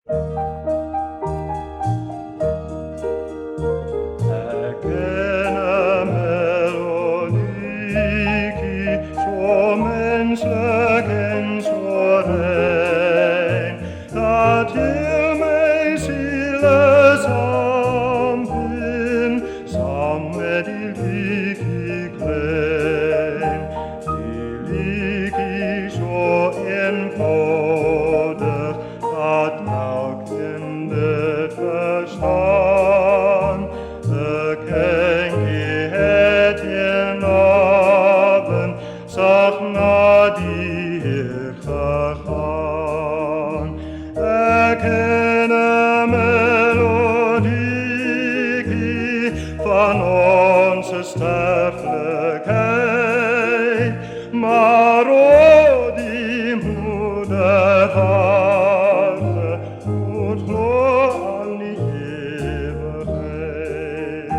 Erkenne Melodie qui så mänskligen så ren, dat till mig stillesammen, samme de lik i glæn, de lik i så en poder, at nakkendet forstand, bekendtlighed in Abend, sakna die Kirchechan. Erkenne Melodie von uns sterflichkeit, Marodi Mutterharte und Flor an die Ewigkeit.